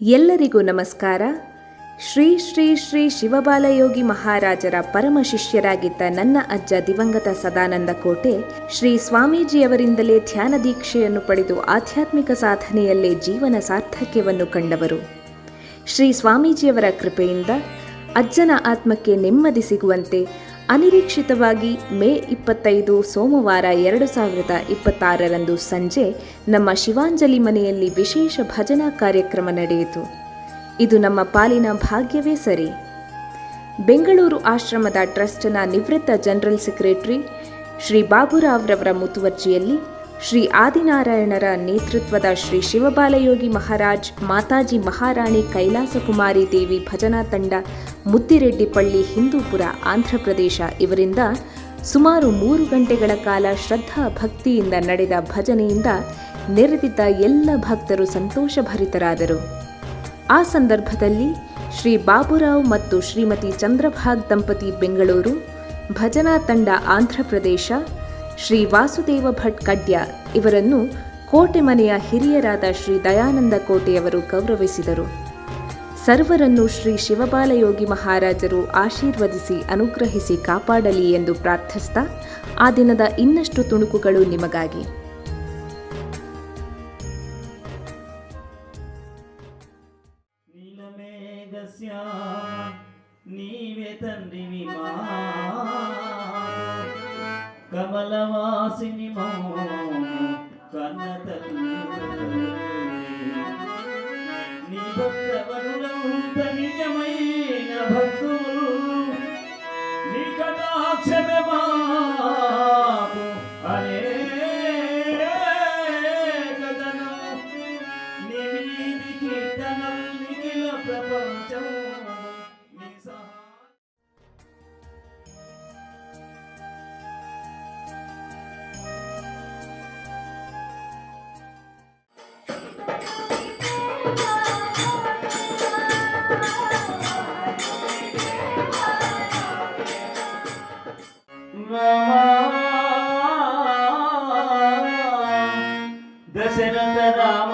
ಎಲ್ಲರಿಗೂ ನಮಸ್ಕಾರ. ಶ್ರೀ ಶ್ರೀ ಶ್ರೀ ಶಿವಬಾಲಯೋಗಿ ಮಹಾರಾಜರ ಪರಮ ಶಿಷ್ಯರಾಗಿದ್ದ ನನ್ನ ಅಜ್ಜ ದಿವಂಗತ ಸದಾನಂದ ಕೋಟೆ ಶ್ರೀ ಸ್ವಾಮೀಜಿಯವರಿಂದಲೇ ಧ್ಯಾನ ದೀಕ್ಷೆಯನ್ನು ಪಡೆದು ಆಧ್ಯಾತ್ಮಿಕ ಸಾಧನೆಯಲ್ಲೇ ಜೀವನ ಸಾರ್ಥಕ್ಯವನ್ನು ಕಂಡವರು. ಶ್ರೀ ಸ್ವಾಮೀಜಿಯವರ ಕೃಪೆಯಿಂದ ಅಜ್ಜನ ಆತ್ಮಕ್ಕೆ ನೆಮ್ಮದಿ ಸಿಗುವಂತೆ ಅನಿರೀಕ್ಷಿತವಾಗಿ ಮೇ 25 ಸೋಮವಾರ 2026ರಂದು ಸಂಜೆ ನಮ್ಮ ಶಿವಾಂಜಲಿ ಮನೆಯಲ್ಲಿ ವಿಶೇಷ ಭಜನಾ ಕಾರ್ಯಕ್ರಮ ನಡೆಯಿತು. ಇದು ನಮ್ಮ ಪಾಲಿನ ಭಾಗ್ಯವೇ ಸರಿ. ಬೆಂಗಳೂರು ಆಶ್ರಮದ ಟ್ರಸ್ಟ್ನ ನಿವೃತ್ತ ಜನರಲ್ ಸೆಕ್ರೆಟರಿ ಶ್ರೀ ಬಾಬುರಾವ್ರವರ ಮುತುವರ್ಜಿಯಲ್ಲಿ ಶ್ರೀ ಆದಿನಾರಾಯಣರ ನೇತೃತ್ವದ ಶ್ರೀ ಶಿವಬಾಲಯೋಗಿ ಮಹಾರಾಜ್ ಮಾತಾಜಿ ಮಹಾರಾಣಿ ಕೈಲಾಸಕುಮಾರಿ ದೇವಿ ಭಜನಾ ತಂಡ ಮುದ್ದಿರೆಡ್ಡಿಪಳ್ಳಿ ಹಿಂದೂಪುರ ಆಂಧ್ರಪ್ರದೇಶ ಇವರಿಂದ ಸುಮಾರು 3 ಗಂಟೆಗಳ ಕಾಲ ಶ್ರದ್ಧಾ ಭಕ್ತಿಯಿಂದ ನಡೆದ ಭಜನೆಯಿಂದ ನೆರೆದಿದ್ದ ಎಲ್ಲ ಭಕ್ತರು ಸಂತೋಷಭರಿತರಾದರು. ಆ ಸಂದರ್ಭದಲ್ಲಿ ಶ್ರೀ ಬಾಬುರಾವ್ ಮತ್ತು ಶ್ರೀಮತಿ ಚಂದ್ರಭಾಗ್ ದಂಪತಿ ಬೆಂಗಳೂರು, ಭಜನಾ ತಂಡ ಆಂಧ್ರಪ್ರದೇಶ, ಶ್ರೀ ವಾಸುದೇವ ಭಟ್ ಕಡ್ಯ ಇವರನ್ನು ಕೋಟೆ ಮನೆಯ ಹಿರಿಯರಾದ ಶ್ರೀ ದಯಾನಂದ ಕೋಟೆಯವರು ಗೌರವಿಸಿದರು. ಸರ್ವರನ್ನು ಶ್ರೀ ಶಿವಬಾಲಯೋಗಿ ಮಹಾರಾಜರು ಆಶೀರ್ವದಿಸಿ ಅನುಗ್ರಹಿಸಿ ಕಾಪಾಡಲಿ ಎಂದು ಪ್ರಾರ್ಥಿಸ್ತಾ ಆ ದಿನದ ಇನ್ನಷ್ಟು ತುಣುಕುಗಳು ನಿಮಗಾಗಿ. ನೀವೇ ತಂದಿ ಕಮಲವಾಸಿನಿ ಕನ್ನದಲ್ಲಿ నీ భక్తవనులంత నిజమైన భక్తులు నీ కటాక్షమే మాకు అనేకదనం నీ వీధి కీర్తనం నిఖిల ప్రపంచం నీ సహా. దశరథ రామ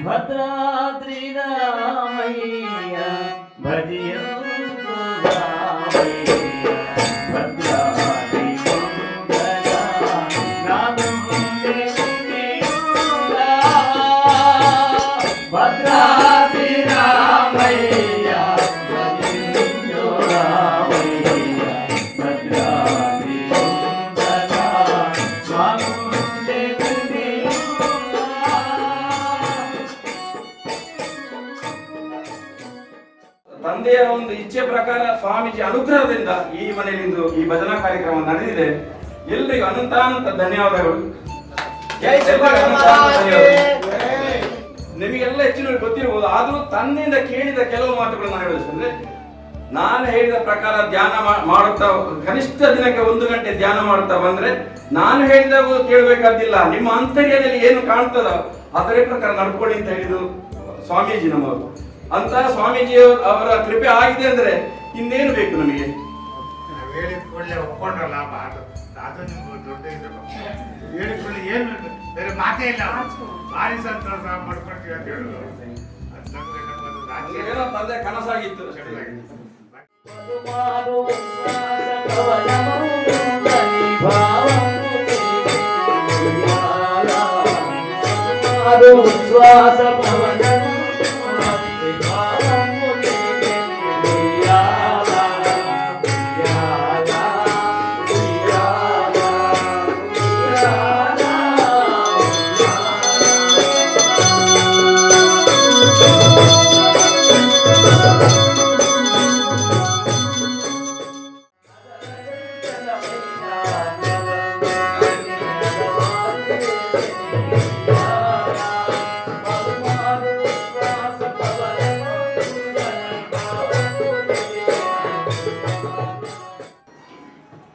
భద్రాద్రి రామయ్య భజియ ತಂದೆಯ ಒಂದು ಇಚ್ಛೆ ಪ್ರಕಾರ ಸ್ವಾಮೀಜಿ ಅನುಗ್ರಹದಿಂದ ಈ ಮನೆಯಲ್ಲಿಂದು ಈ ಭಜನಾ ಕಾರ್ಯಕ್ರಮ ನಡೆದಿದೆ. ಎಲ್ಲರಿಗೂ ಅನಂತಾನಂತ ಧನ್ಯವಾದಗಳು. ನಿಮಗೆಲ್ಲ ಹೆಚ್ಚಿನ ಗೊತ್ತಿರಬಹುದು, ಆದ್ರೂ ತನ್ನಿಂದ ಕೇಳಿದ ಕೆಲವು ಮಾತುಗಳನ್ನು ನಾನು ಹೇಳಿದ್ರೆ, ನಾನು ಹೇಳಿದ ಪ್ರಕಾರ ಧ್ಯಾನ ಮಾಡುತ್ತಾ ಕನಿಷ್ಠ ದಿನಕ್ಕೆ 1 ಗಂಟೆ ಧ್ಯಾನ ಮಾಡುತ್ತಾ ಬಂದ್ರೆ ನಾನು ಹೇಳಿದಾಗ ಕೇಳಬೇಕಾದಿಲ್ಲ, ನಿಮ್ಮ ಅಂತರ್ಯದಲ್ಲಿ ಏನು ಕಾಣ್ತದ ಅದರ ಪ್ರಕಾರ ನಡ್ಕೊಳ್ಳಿ ಅಂತ ಹೇಳಿದ್ರು ಸ್ವಾಮೀಜಿ ನಮ್ಮವರು. ಅಂತ ಸ್ವಾಮೀಜಿ ಅವರ ಕೃಪೆ ಆಗಿದೆ ಅಂದ್ರೆ ಇನ್ನೇನು ಬೇಕು ನಮಗೆ? ಒಪ್ಕೊಂಡ್ರಲ್ಲ ಅದು ನಿಮ್ಗೆ ದೊಡ್ಡ ಹೇಳಿಕೊಳ್ಳಿ, ಏನು ಬೇರೆ ಮಾತೇ ಇಲ್ಲ. ಭಾರಿ ಸಂತೋಷ ಮಾಡ್ಕೊಳ್ತೀವಿ ಅಂತ ಹೇಳುದು ಏನೋ ತಂದೆ ಕನಸಾಗಿತ್ತು.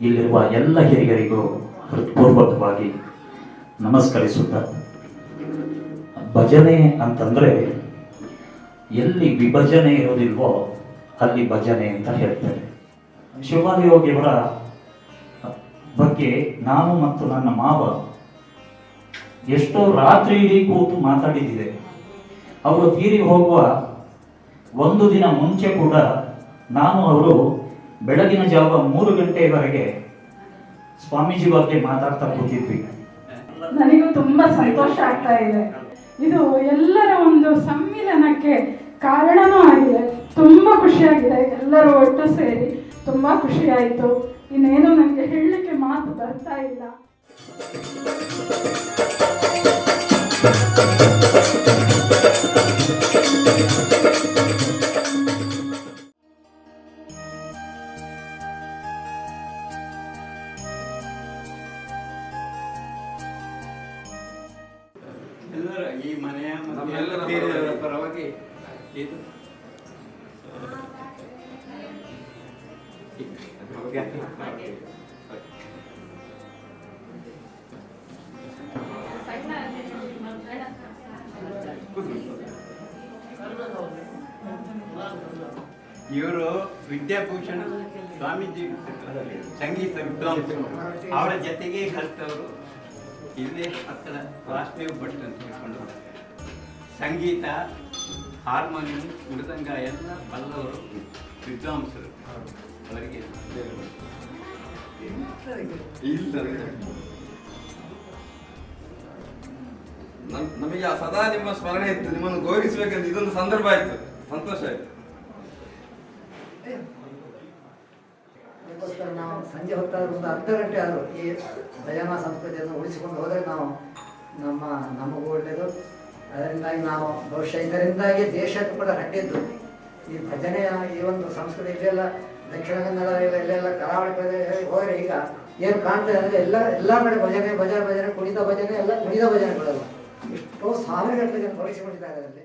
ಇಲ್ಲಿರುವ ಎಲ್ಲ ಹಿರಿಯರಿಗೂ ಹೃತ್ಪೂರ್ವಕವಾಗಿ ನಮಸ್ಕರಿಸುತ್ತಾ, ಭಜನೆ ಅಂತಂದರೆ ಎಲ್ಲಿ ವಿಭಜನೆ ಇರೋದಿಲ್ವೋ ಅಲ್ಲಿ ಭಜನೆ ಅಂತ ಹೇಳ್ತಾರೆ. ಶಿವಯೋಗಿಯವರ ಬಗ್ಗೆ ನಾನು ಮತ್ತು ನನ್ನ ಮಾವ ಎಷ್ಟೋ ರಾತ್ರಿ ಇಡೀ ಕೂತು ಮಾತಾಡಿದ್ದಿದೆ. ಅವರು ತೀರಿ ಹೋಗುವ ಒಂದು ದಿನ ಮುಂಚೆ ಕೂಡ ನಾನು ಅವರು ಬೆಳಗಿನ ಜಾವ 3 ಗಂಟೆವರೆಗೆ ಸ್ವಾಮೀಜಿ ಬಗ್ಗೆ ಮಾತಾಡ್ತಾ ಕೂತಿದ್ವಿ. ನನಗೂ ತುಂಬಾ ಸಂತೋಷ ಆಗ್ತಾ ಇದೆ. ಇದು ಎಲ್ಲರ ಒಂದು ಸಮ್ಮಿಲನಕ್ಕೆ ಕಾರಣನೂ ಆಗಿದೆ. ತುಂಬಾ ಖುಷಿಯಾಗಿದೆ. ಎಲ್ಲರೂ ಒಟ್ಟು ಸೇರಿ ತುಂಬಾ ಖುಷಿ ಆಯಿತು. ಇನ್ನೇನು ನನಗೆ ಹೇಳಲಿಕ್ಕೆ ಮಾತು ಬರ್ತಾ ಇಲ್ಲ. ಎಲ್ಲರ ಈ ಮನೆಯ ನಮ್ಮೆಲ್ಲರ ಬೇರೆಯವರ ಪರವಾಗಿ ಇದು ಇವರು ವಿದ್ಯಾಭೂಷಣ ಸ್ವಾಮೀಜಿ ಸಂಗೀತ ವಿದ್ವಾಂಸರು. ಅವರ ಜೊತೆಗೆ ಕಲಿತವರು. ಇಲ್ಲೇ ಹತ್ತಿರ ವಾಸುದೇವ ಭಟ್ ಅಂತ ಹೇಳ್ಕೊಂಡು ಸಂಗೀತ, ಹಾರ್ಮೋನಿಯಂ, ಮೃದಂಗ ಎಲ್ಲ ಬಲ್ಲವರು, ವಿದ್ವಾಂಸರು. ಅವರಿಗೆ ನಮಗೆ ಸದಾ ನಿಮ್ಮ ಸ್ಮರಣೆ ಇತ್ತು. ನಿಮ್ಮನ್ನು ಗೌರವಿಸಬೇಕಂತ ಇದೊಂದು ಸಂದರ್ಭ ಆಯ್ತು. ಸಂತೋಷ ಆಯ್ತು. ಅದಕ್ಕೋಸ್ಕರ ನಾವು ಸಂಜೆ ಹೊತ್ತಾದ್ರೂ ಒಂದು ಅರ್ಧ ಗಂಟೆ ಆದರೂ ಈ ಭಜನಾ ಸಂಸ್ಕೃತಿಯನ್ನು ಉಳಿಸಿಕೊಂಡು ಹೋದರೆ ನಮಗೂ ಒಳ್ಳೆಯದು. ಅದರಿಂದಾಗಿ ನಾವು ಬಹುಶಃ ಇದರಿಂದಾಗಿ ದೇಶಕ್ಕೂ ಕೂಡ ಹಟ್ಟಿದ್ದು ಈ ಭಜನೆಯ ಈ ಒಂದು ಸಂಸ್ಕೃತಿ. ಇಲ್ಲೆಲ್ಲ ದಕ್ಷಿಣ ಕನ್ನಡ ಇಲ್ಲೆಲ್ಲ ಕರಾವಳಿ ಪ್ರದೇಶ ಹೋದರೆ ಈಗ ಏನು ಕಾಣ್ತದೆ ಅಂದರೆ ಎಲ್ಲ ಕಡೆ ಭಜನೆ ಕುಣಿತ ಭಜನೆ ಎಲ್ಲ ಕುಣಿತ ಭಜನೆಗಳಲ್ಲ. ಎಷ್ಟೋ ಸಾವಿರಗಟ್ಟಲೆ ಜನ ತೊಡಗಿಸಿಕೊಂಡಿದ್ದಾರೆ ಅದರಲ್ಲಿ.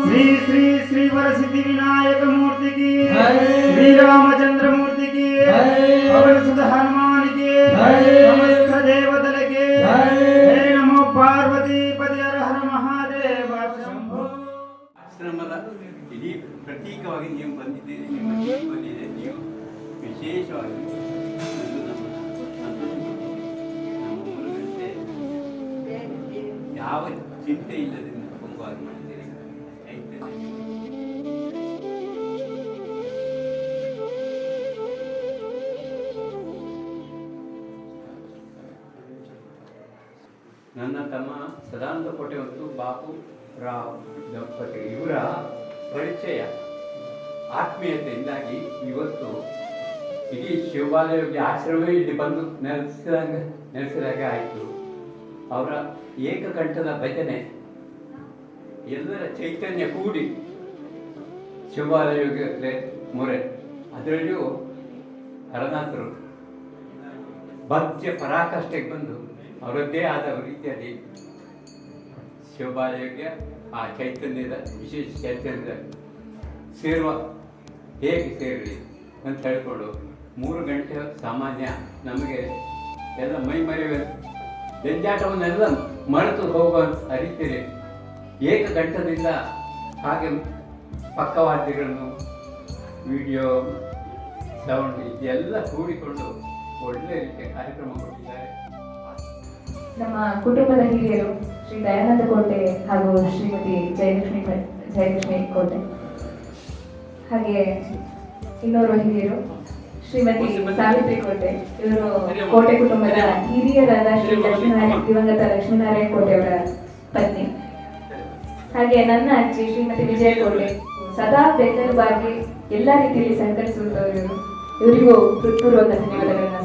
ಶ್ರೀ ಶ್ರೀ ಶ್ರೀ ವರಸಿದ್ಧಿ ವಿನಾಯಕ ಮೂರ್ತಿಗೆ, ಶ್ರೀರಾಮಚಂದ್ರ ಮೂರ್ತಿಗೆ, ಪವನ ಸುತ ಹನುಮಾನಿಗೆ, ಸಮಸ್ತ ದೇವತಲೆಗೆ, ಹೇ ನಮೋ ಪಾರ್ವತಿ ಪತಿ ಹರ ಹರ ಮಹಾದೇವ ಶಂಭೋ. ಆಶ್ರಮದ ಇಡೀ ಪ್ರತೀಕವಾಗಿ ನೀವು ಬಂದಿದ್ದೀರಿ. ನಿಮ್ಮ ಜೀವನವಿದೆ. ನೀವು ವಿಶೇಷವಾಗಿ ನಮ್ಮ 3 ಗಂಟೆ ಯಾವ ಚಿಂತೆ ಇಲ್ಲದೆ ಕುಂಭವಾಗಿ ಮಾಡಿದ್ದೀರಿ. ನನ್ನ ತಮ್ಮ ಸದಾನಂದ ಕೋಟೆ ಮತ್ತು ಬಾಪು ರಾವ್ ದಂಪತಿ ಇವರ ಪರಿಚಯ ಆತ್ಮೀಯತೆಯಿಂದಾಗಿ ಇವತ್ತು ಇಡೀ ಶಿವಬಾಲಯೋಗಿ ಆಶ್ರಮವೇ ಇಲ್ಲಿ ಬಂದು ನೆಲೆಸಿದಾಗ ಆಯಿತು. ಅವರ ಏಕಕಂಠದ ಭಜನೆ ಎಲ್ಲರ ಚೈತನ್ಯ ಕೂಡಿ ಶಿವಬಾಲಯೋಗಿ ಮೊರೆ. ಅದರಲ್ಲಿಯೂ ಹರನಾಥರು ಭಕ್ತಿಯ ಪರಾಕಾಷ್ಠೆಗೆ ಬಂದು ಅವರದ್ದೇ ಆದ ರೀತಿಯಲ್ಲಿ ಶಿವಬಾಲಯೋಗ್ಯ ಆ ಚೈತನ್ಯದ ವಿಶೇಷ ಚೈತನ್ಯದ ಸೇರುವ ಹೇಗೆ ಸೇರಲಿ ಅಂತ ಹೇಳ್ಕೊಂಡು 3 ಗಂಟೆ ಸಾಮಾನ್ಯ ನಮಗೆ ಎಲ್ಲ ಮೈ ಮರೆಯುವ ಜಂಜಾಟವನ್ನೆಲ್ಲ ಮರೆತು ಹೋಗುವ ರೀತಿಯಲ್ಲಿ ಏಕಗಂಟದಿಂದ ಹಾಗೆ ಪಕ್ಕವಾದ್ಯಗಳನ್ನು ವಿಡಿಯೋ ಸೌಂಡ್ ಇದೆಲ್ಲ ಕೂಡಿಕೊಂಡು ಒಳ್ಳೆಯ ರೀತಿಯ ಕಾರ್ಯಕ್ರಮ ಕೊಟ್ಟಿದ್ದಾರೆ. ನಮ್ಮ ಕುಟುಂಬದ ಹಿರಿಯರು ಶ್ರೀ ದಯಾನಂದ ಕೋಟೆ ಹಾಗೂ ಶ್ರೀಮತಿ ಜಯಲಕ್ಷ್ಮಿ ಕೋಟೆ, ಹಾಗೆ ಇನ್ನೋರ್ವ ಹಿರಿಯರು ಶ್ರೀಮತಿ ಸಾವಿತ್ರಿ ಕೋಟೆ. ಇವರು ಕೋಟೆ ಕುಟುಂಬದ ಹಿರಿಯರಾದ ಶ್ರೀ ದಿವಂಗತ ಲಕ್ಷ್ಮೀನಾರಾಯಣ ಕೋಟೆಯವರ ಪತ್ನಿ. ಹಾಗೆ ನನ್ನ ಅಜ್ಜಿ ಶ್ರೀಮತಿ ವಿಜಯ ಕೋಟೆ ಸದಾ ಬೆನ್ನೆಲುಬಾಗಿ ಎಲ್ಲ ರೀತಿಯಲ್ಲಿ ಸಹಕರಿಸುವವರು. ಇವರಿಗೂ ಹೃತ್ಪೂರ್ವಕ ಧನ್ಯವಾದಗಳನ್ನ